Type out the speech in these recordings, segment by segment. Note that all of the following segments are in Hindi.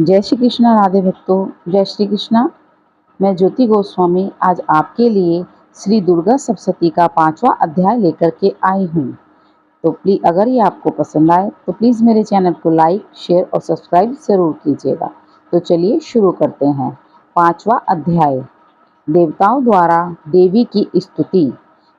जय श्री कृष्णा राधे भक्तों, जय श्री कृष्णा। मैं ज्योति गोस्वामी आज आपके लिए श्री दुर्गा सप्तशती का 5वां अध्याय लेकर के आई हूँ। तो प्लीज़ अगर ये आपको पसंद आए तो प्लीज़ मेरे चैनल को लाइक, शेयर और सब्सक्राइब ज़रूर कीजिएगा। तो चलिए शुरू करते हैं। 5वां अध्याय, देवताओं द्वारा देवी की स्तुति।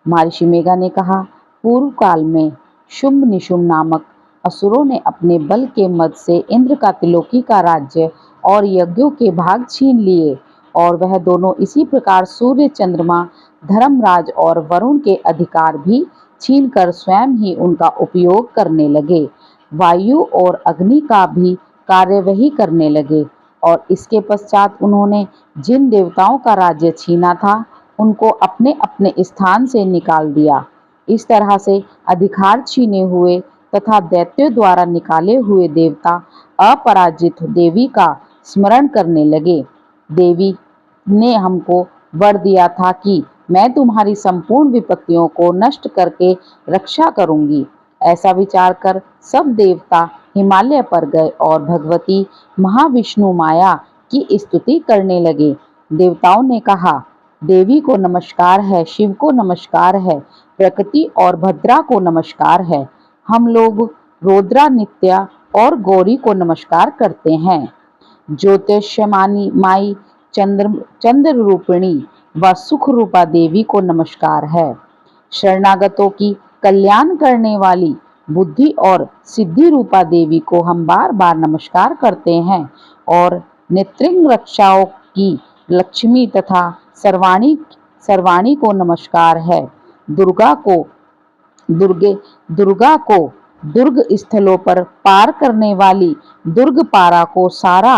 महर्षि मेघा ने कहा, पूर्व काल में शुंभ निशुंभ नामक असुरों ने अपने बल के मद से इंद्र का त्रिलोकी का राज्य और यज्ञों के भाग छीन लिए, और वह दोनों इसी प्रकार सूर्य, चंद्रमा, धर्मराज और वरुण के अधिकार भी छीनकर स्वयं ही उनका उपयोग करने लगे। वायु और अग्नि का भी कार्य वही करने लगे, और इसके पश्चात उन्होंने जिन देवताओं का राज्य छीना था उनको अपने अपने स्थान से निकाल दिया। इस तरह से अधिकार छीने हुए तथा दैत्यों द्वारा निकाले हुए देवता अपराजित देवी का स्मरण करने लगे। देवी ने हमको वर दिया था कि मैं तुम्हारी संपूर्ण विपत्तियों को नष्ट करके रक्षा करूंगी। ऐसा विचार कर सब देवता हिमालय पर गए और भगवती महाविष्णु माया की स्तुति करने लगे। देवताओं ने कहा, देवी को नमस्कार है, शिव को नमस्कार है, प्रकृति और भद्रा को नमस्कार है। हम लोग रुद्रा, नित्या और गौरी को नमस्कार करते हैं। ज्योतिषमानी माई, चंद्र रूपिणी व सुख रूपा देवी को नमस्कार है। शरणागतों की कल्याण करने वाली बुद्धि और सिद्धि रूपा देवी को हम बार बार नमस्कार करते हैं। और नेत्रिंग रक्षाओं की लक्ष्मी तथा सर्वाणी को नमस्कार है। दुर्गा को दुर्ग स्थलों पर पार करने वाली दुर्गपारा को सारा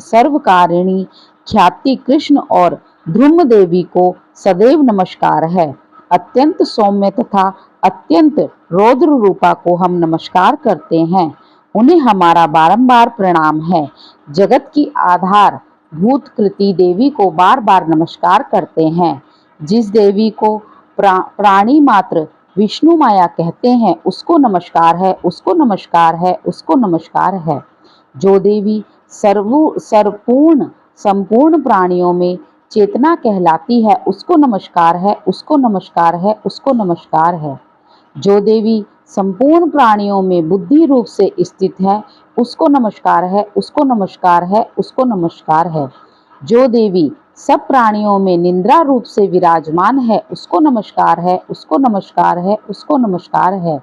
सर्वकारिणी ख्याति कृष्ण और ध्रुम देवी को सदैव नमस्कार है। अत्यंत सौम्य तथा अत्यंत रौद्र रूपा को हम नमस्कार करते हैं, उन्हें हमारा बारंबार प्रणाम है। जगत की आधार भूत कृति देवी को बार बार नमस्कार करते हैं। जिस देवी को प्राणी मात्र विष्णु माया कहते हैं उसको नमस्कार है, उसको नमस्कार है, उसको नमस्कार है। जो देवी संपूर्ण प्राणियों में चेतना कहलाती है उसको नमस्कार है, उसको नमस्कार है, उसको नमस्कार है। जो देवी संपूर्ण प्राणियों में बुद्धि रूप से स्थित है उसको नमस्कार है, उसको नमस्कार है, उसको नमस्कार है। जो देवी सब प्राणियों में निंद्रा रूप से विराजमान है उसको नमस्कार है, उसको नमस्कार है, उसको नमस्कार है।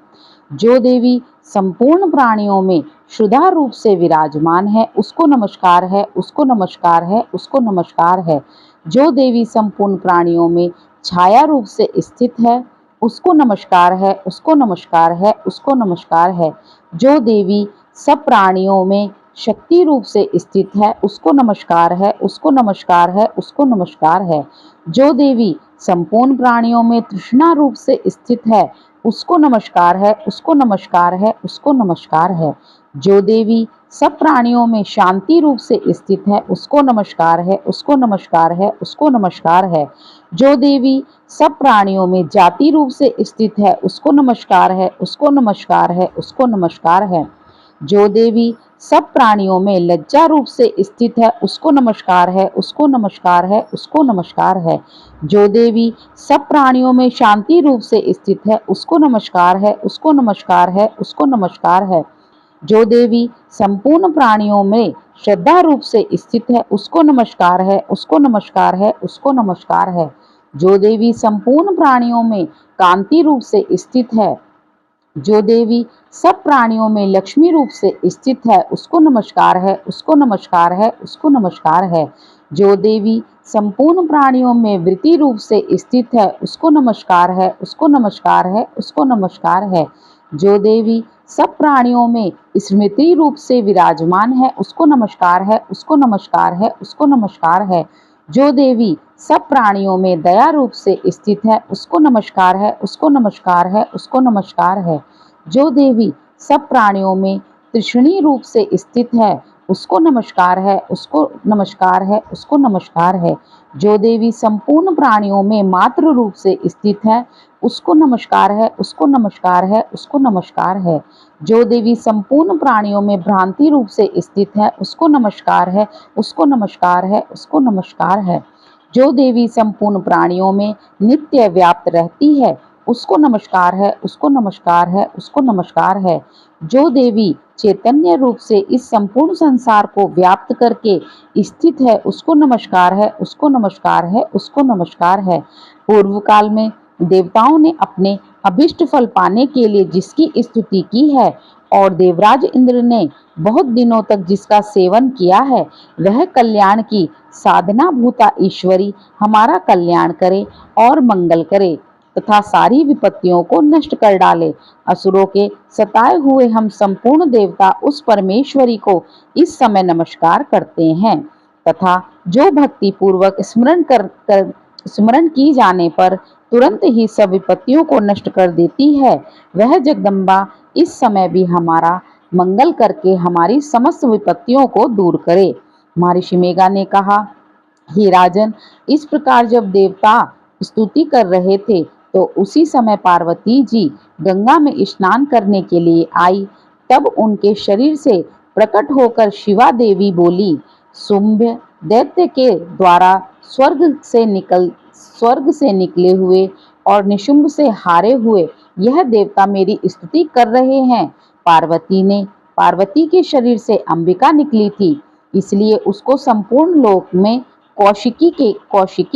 जो देवी संपूर्ण प्राणियों में शुद्धा रूप से विराजमान है उसको नमस्कार है, उसको नमस्कार है, उसको नमस्कार है। जो देवी संपूर्ण प्राणियों में छाया रूप से स्थित है उसको नमस्कार है, उसको नमस्कार है, उसको नमस्कार है। जो देवी सब प्राणियों में शक्ति रूप से स्थित है उसको नमस्कार है, उसको नमस्कार है, उसको नमस्कार है। जो देवी संपूर्ण प्राणियों में तृष्णा रूप से स्थित है उसको नमस्कार है, उसको नमस्कार है, उसको नमस्कार है। जो देवी सब प्राणियों में शांति रूप से स्थित है उसको नमस्कार है, उसको नमस्कार है, उसको नमस्कार है। जो देवी सब प्राणियों में जाति रूप से स्थित है उसको नमस्कार है, उसको नमस्कार है, उसको नमस्कार है। जो देवी सब प्राणियों में लज्जा रूप से स्थित है उसको नमस्कार है, उसको नमस्कार है, उसको नमस्कार है। जो देवी सब प्राणियों में शांति रूप से स्थित है उसको नमस्कार है, उसको नमस्कार है, उसको नमस्कार है। जो देवी संपूर्ण प्राणियों में श्रद्धा रूप से स्थित है उसको नमस्कार है, उसको नमस्कार है, उसको नमस्कार है। जो देवी संपूर्ण प्राणियों में कांति रूप से स्थित है, जो देवी सब प्राणियों में लक्ष्मी रूप से स्थित है उसको नमस्कार है, उसको नमस्कार है, उसको नमस्कार है। जो देवी संपूर्ण प्राणियों में वृत्ति रूप से स्थित है उसको नमस्कार है, उसको नमस्कार है, उसको नमस्कार है। जो देवी सब प्राणियों में स्मृति रूप से विराजमान है उसको नमस्कार है, उसको नमस्कार है, उसको नमस्कार है। जो देवी सब प्राणियों में दया रूप से स्थित है उसको नमस्कार है, उसको नमस्कार है, उसको नमस्कार है। जो देवी सब प्राणियों में तृष्णी रूप से स्थित है उसको नमस्कार है, उसको नमस्कार है, उसको नमस्कार है। जो देवी संपूर्ण प्राणियों में मात्र रूप से स्थित है, उसको नमस्कार है, उसको नमस्कार है, उसको नमस्कार है। जो देवी संपूर्ण प्राणियों में भ्रांति रूप से स्थित है, उसको नमस्कार है, उसको नमस्कार है, उसको नमस्कार है। जो देवी संपूर्ण प्राणियों में नित्य व्याप्त रहती है, उसको नमस्कार है, उसको नमस्कार है, उसको नमस्कार है। जो देवी चैतन्य रूप से इस संपूर्ण संसार को व्याप्त करके स्थित है, उसको नमस्कार है, उसको नमस्कार है, उसको नमस्कार है। पूर्व काल में देवताओं ने अपने अभिष्ट फल पाने के लिए जिसकी स्तुति की है और देवराज इंद्र ने बहुत दिनों तक जिसका सेवन किया है, वह कल्याण की साधना भूता ईश्वरी हमारा कल्याण करे और मंगल करे तथा सारी विपत्तियों को नष्ट कर डाले। असुरों के सताए हुए हम संपूर्ण देवता उस परमेश्वरी को इस समय नमस्कार करते हैं तथा जो भक्ति पूर्वक स्मरण की जाने पर तुरंत ही सब विपत्तियों को नष्ट कर देती है, वह जगदम्बा इस समय भी हमारा मंगल करके हमारी समस्त विपत्तियों को दूर करे। महर्षि मेघा ने कहा, हे राजन, इस प्रकार जब देवता स्तुति कर रहे थे तो उसी समय पार्वती जी गंगा में स्नान करने के लिए आई। तब उनके शरीर से प्रकट होकर शिवा देवी बोली, शुंभ दैत्य के द्वारा स्वर्ग से निकले हुए और निशुंभ से हारे हुए यह देवता मेरी स्तुति कर रहे हैं। पार्वती के शरीर से अंबिका निकली थी, इसलिए उसको संपूर्ण लोक में कौशिकी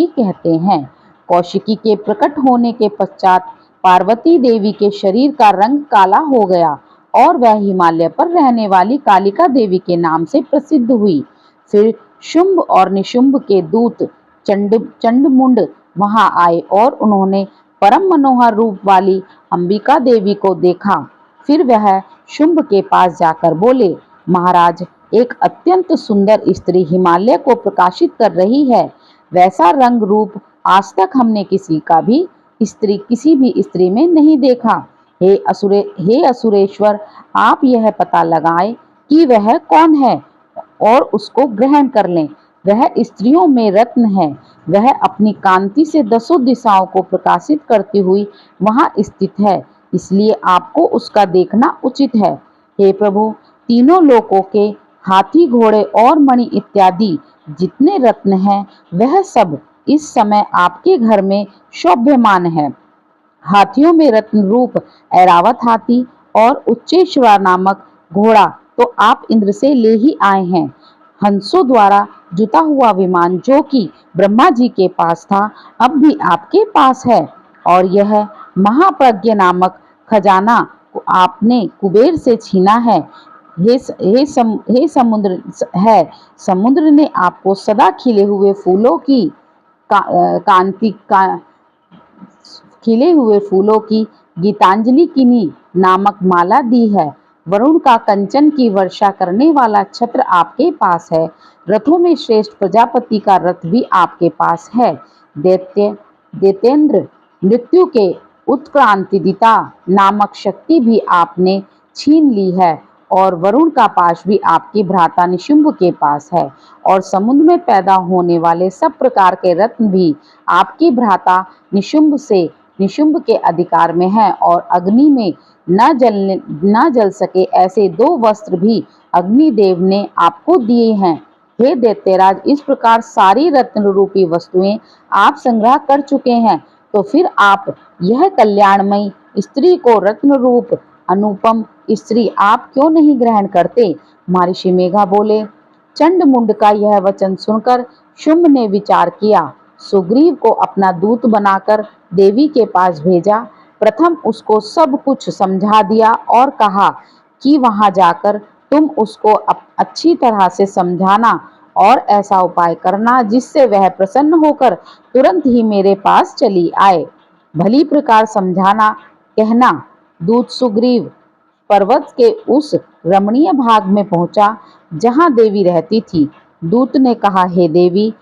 कहते हैं। कौशिकी के प्रकट होने के पश्चात पार्वती देवी के शरीर का रंग काला हो गया और वह हिमालय पर रहने वाली कालिका देवी के नाम से प्रसिद्ध हुई। फिर शुंभ और निशुंभ के दूत चंडमुंड वहां आए और उन्होंने परम मनोहर रूप वाली अंबिका देवी को देखा। फिर वह शुंभ के पास जाकर बोले, महाराज, एक अत्यंत सुंदर स्त्री हिमालय को प्रकाशित कर रही है। वैसा रंग रूप आज तक हमने किसी भी स्त्री में नहीं देखा। हे असुरेश्वर, आप यह पता लगाएं कि वह कौन है और उसको ग्रहण कर लें। वह स्त्रियों में रत्न है। वह अपनी कांति से 10 दिशाओं को प्रकाशित करती हुई वहां स्थित है, इसलिए आपको उसका देखना उचित है। हे प्रभु, तीनों लोकों के हाथी, घोड़े और मणि इत्यादि जितने रत्न हैं, वह सब इस समय आपके घर में शोभ्यमान है। हाथियों में रत्न रूप ऐरावत हाथी और उच्चेश्वर नामक घोड़ा तो आप इंद्र से ले ही आए हैं। हंसों द्वारा जुता हुआ विमान जो कि ब्रह्मा जी के पास था, अब भी आपके पास है। और यह महाप्रज्ञ नामक खजाना को आपने कुबेर से छीना है। हे समुद्र ने आपको सदा खिले हुए फूलों की गीतांजलि किनी नामक माला दी है। वरुण का कंचन की वर्षा करने वाला छत्र आपके पास है। रथों में श्रेष्ठ प्रजापति का रथ भी आपके पास है। दैत्येंद्र मृत्यु के उत्क्रांतिदिता नामक शक्ति भी आपने छीन ली है और वरुण का पाश भी आपके भ्राता निशुंभ के पास है और समुद्र में पैदा होने वाले सब प्रकार के रत्न भी आपके भ्राता निशुंभ के अधिकार में है और अग्नि में न जल सके ऐसे 2 वस्त्र भी अग्निदेव ने आपको दिए हैं। हे दैत्यराज, इस प्रकार सारी रत्न रूपी वस्तुएं आप संग्रह कर चुके हैं, तो फिर आप यह कल्याणमयी स्त्री को रत्न रूप अनुपम स्त्री आप क्यों नहीं ग्रहण करते? महर्षि मेघा बोले, चंडमुंड का यह वचन सुनकर शुंभ ने विचार किया। सुग्रीव को अपना दूत बनाकर देवी के पास भेजा। प्रथम उसको सब कुछ समझा दिया और कहा कि वहां जाकर तुम उसको अच्छी तरह से समझाना और ऐसा उपाय करना जिससे वह प्रसन्न होकर तुरंत ही मेरे पास चली आए। भली प्रकार समझाना कहना। दूत सुग्रीव पर्वत के उस रमणीय भाग में पहुंचा जहां देवी रहती थी। दूत ने कहा, हे देवी,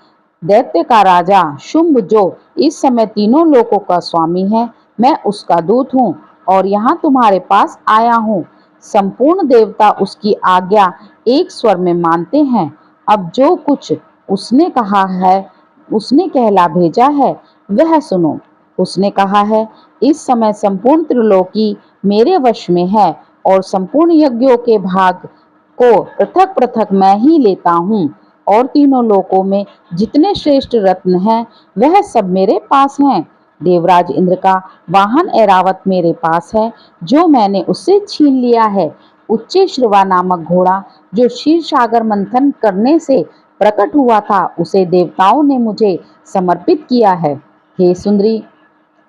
दैत्य का राजा शुंभ जो इस समय तीनों लोकों का स्वामी है, मैं उसका दूत हूँ और यहाँ तुम्हारे पास आया हूँ। संपूर्ण देवता उसकी आज्ञा एक स्वर में मानते हैं। अब जो कुछ उसने कहा है, उसने कहला भेजा है, वह सुनो। उसने कहा है, इस समय संपूर्ण त्रिलोकी मेरे वश में है और संपूर्ण यज्ञों के भाग को पृथक पृथक मैं ही लेता हूँ, और तीनों लोकों में जितने श्रेष्ठ रत्न हैं वह सब मेरे पास हैं। देवराज इंद्र का वाहन ऐरावत मेरे पास है, जो मैंने उससे छीन लिया है। उच्चे श्रवा नामक घोड़ा जो क्षीर सागर मंथन करने से प्रकट हुआ था, उसे देवताओं ने मुझे समर्पित किया है। हे सुंदरी,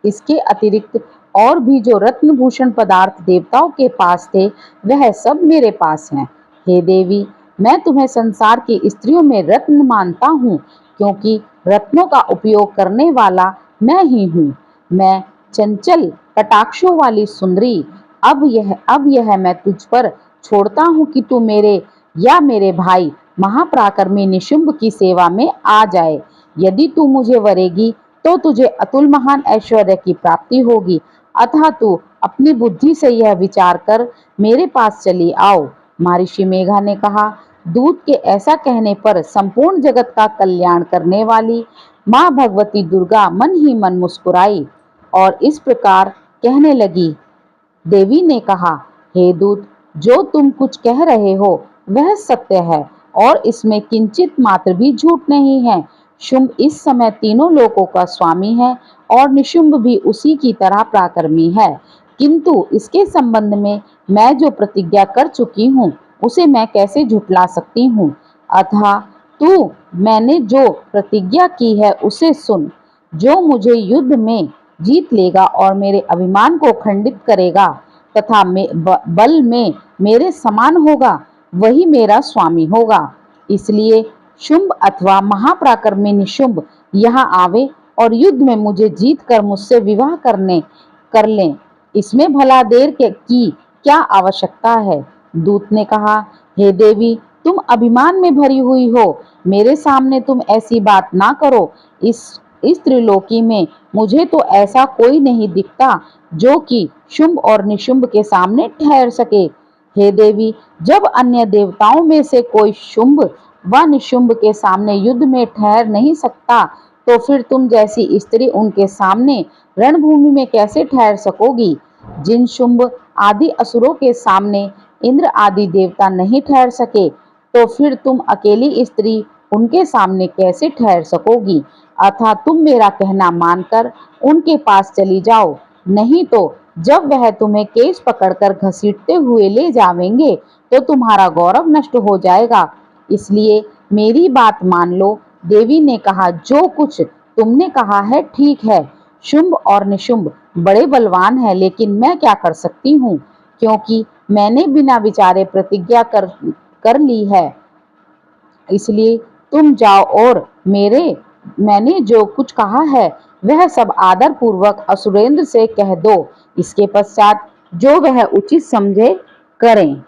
इसके अतिरिक्त और भी जो रत्नभूषण पदार्थ देवताओं के पास थे, वह सब मेरे पास हैं। हे देवी, मैं तुम्हें संसार की स्त्रियों में रत्न मानता हूँ, क्योंकि रत्नों का उपयोग करने वाला मैं ही हूँ। मैं चंचल कटाक्षों वाली सुंदरी, अब यह मैं तुझ पर छोड़ता हूँ कि तू मेरे या मेरे भाई महापराक्रमी निशुंभ की सेवा में आ जाए। यदि तू मुझे वरेगी तो तुझे अतुल महान ऐश्वर्य की प्राप्ति होगी, अतः तू अपनी बुद्धि से यह विचार कर मेरे पास चली आओ। महर्षि मेघा ने कहा, दूत के ऐसा कहने पर संपूर्ण जगत का कल्याण करने वाली माँ भगवती दुर्गा मन ही मन मुस्कुराई और इस प्रकार कहने लगी। देवी ने कहा, हे दूत, जो तुम कुछ कह रहे हो वह सत्य है और इसमें किंचित मात्र भी झूठ नहीं है। शुंभ इस समय तीनों लोकों का स्वामी है और निशुंभ भी उसी की तरह पराक्रमी है, किंतु इसके संबंध में मैं जो प्रतिज्ञा कर चुकी हूँ उसे मैं कैसे झुठला सकती हूँ। अतः तू मैंने जो प्रतिज्ञा की है उसे सुन। जो मुझे युद्ध में जीत लेगा और मेरे अभिमान को खंडित करेगा तथा बल में मेरे समान होगा, वही मेरा स्वामी होगा। इसलिए शुंभ अथवा महापराक्रमी निशुंभ यहाँ आवे और युद्ध में मुझे जीत कर मुझसे विवाह कर लें। इसमें भला देर की क्या आवश्यकता है। दूत ने कहा, हे देवी, तुम अभिमान में भरी हुई हो, मेरे सामने तुम ऐसी बात ना करो। इस त्रिलोकी में मुझे तो ऐसा कोई नहीं दिखता जो कि शुंभ और निशुंभ के सामने ठहर सके। हे देवी, जब अन्य देवताओं में से कोई शुंभ व निशुंभ के सामने युद्ध में ठहर नहीं सकता, तो फिर तुम जैसी स्त्री उनके सामने रणभूमि में कैसे ठहर सकोगी। जिन शुंभ आदि असुरों के सामने इंद्र आदि देवता नहीं ठहर सके, तो फिर तुम अकेली स्त्री उनके सामने कैसे ठहर सकोगी। अतः तुम मेरा कहना मानकर उनके पास चली जाओ, नहीं तो जब वह तुम्हें केस पकड़कर घसीटते हुए ले जावेंगे तो तुम्हारा गौरव नष्ट हो जाएगा। इसलिए मेरी बात मान लो। देवी ने कहा, जो कुछ तुमने कहा है ठीक है। शुंभ और निशुंभ बड़े बलवान हैं, लेकिन मैं क्या कर सकती हूँ, क्योंकि मैंने बिना विचारे प्रतिज्ञा कर ली है। इसलिए तुम जाओ और मैंने जो कुछ कहा है वह सब आदर पूर्वक असुरेंद्र से कह दो। इसके पश्चात जो वह उचित समझे करें।